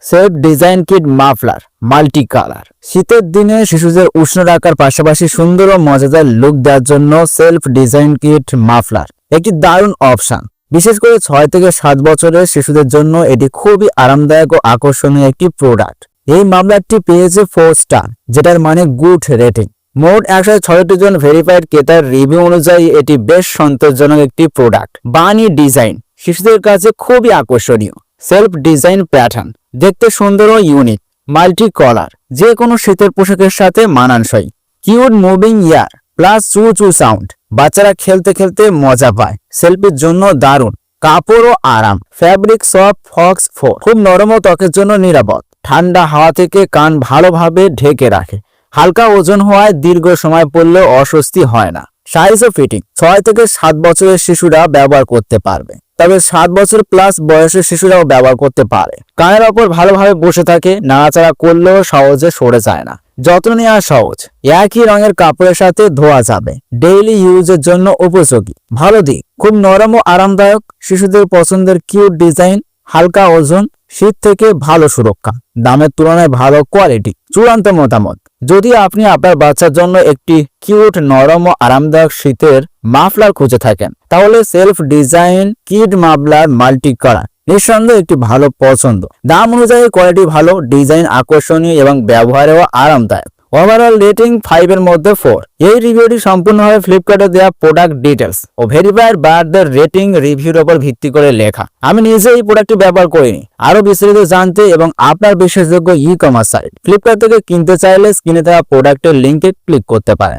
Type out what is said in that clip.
Self design kit muffler multi colour. শীতের দিনে শিশুদের উষ্ণ রাখার পাশাপাশি সুন্দর ও মজাদার লুক দেওয়ার জন্য সেলফ ডিজাইন কিট মাফলার একটি দারুণ অপশন। বিশেষ করে 6 থেকে 7 বছরের শিশুদের জন্য এটি খুবই আরামদায়ক ও আকর্ষণীয় একটি প্রোডাক্ট। এই মাফলারটি পেয়েছে 4 স্টার, যেটার মানে গুড রেটিং। মোট 106 জন ভেরিফাইড ক্রেতার রিভিউ অনুযায়ী এটি বেশ সন্তোষজনক একটি প্রোডাক্ট। বানি ডিজাইন শিশুদের কাছে খুবই আকর্ষণীয়। সেলফ ডিজাইন প্যাটার্ন দেখতে সুন্দর ও ইউনিক। মাল্টি কলার যে কোনো শীতের পোশাকের সাথে মানানসই। কিউট মুভিং ইয়ার প্লাস চু চু সাউন্ড, বাচ্চারা খেলতে খেলতে মজা পায়। সেলফির জন্য দারুণ। কাপড় ও আরাম, ফ্যাব্রিক সফট ফক্স 4, খুব নরম ও ত্বকের জন্য নিরাপদ। ঠান্ডা হাওয়া থেকে কান ভালোভাবে ঢেকে রাখে। হালকা ওজন হওয়ায় দীর্ঘ সময় পরলেও অস্বস্তি হয় না। সাইজ ও ফিটিং 6 থেকে 7 বছরের শিশুরা ব্যবহার করতে পারবে, তবে 7 বছর প্লাস বয়সের শিশুরাও ব্যবহার করতে পারে। কানের ওপর ভালোভাবে বসে থাকে, নাড়াচাড়া করলেও সহজে সরে যায় না। যত্ন নেওয়া সহজ, একই রঙের কাপড়ের সাথে ধোয়া যাবে। ডেইলি ইউজের জন্য উপযোগী। ভালো দিক, খুব নরম ও আরামদায়ক। শিশুদের পছন্দের কিউট ডিজাইন, হালকা ওজন, শীত থেকে ভালো সুরক্ষা, দামের তুলনায় ভালো কোয়ালিটি। চূড়ান্ত মতামত, যদি আপনি আপনার বাচ্চার জন্য একটি কিউট নরম ও আরামদায়ক শীতের মাফলার খুঁজে থাকেন, তাহলে self design kid muffler multi colour নিঃসন্দেহে একটি ভালো পছন্দ। দাম অনুযায়ী কোয়ালিটি ভালো, ডিজাইন আকর্ষণীয় এবং ব্যবহারেও আরামদায়ক। ওভারঅল রেটিং 5 এর মধ্যে 4। এই রিভিউটি সম্পূর্ণভাবে ফ্লিপকার্টে দেওয়া প্রোডাক্ট ডিটেলস ও ভেরিফাইড বায়ারদের রেটিং রিভিউর উপর ভিত্তি করে লেখা। আমি নিজে এই প্রোডাক্টটি ব্যবহার করিনি। আরো বিস্তারিত জানতে এবং আপনার বিশ্বাসযোগ্য ই-কমার্স সাইট ফ্লিপকার্ট থেকে কিনতে চাইলে স্ক্রিনে দেওয়া প্রোডাক্টের লিঙ্কে ক্লিক করতে পারেন।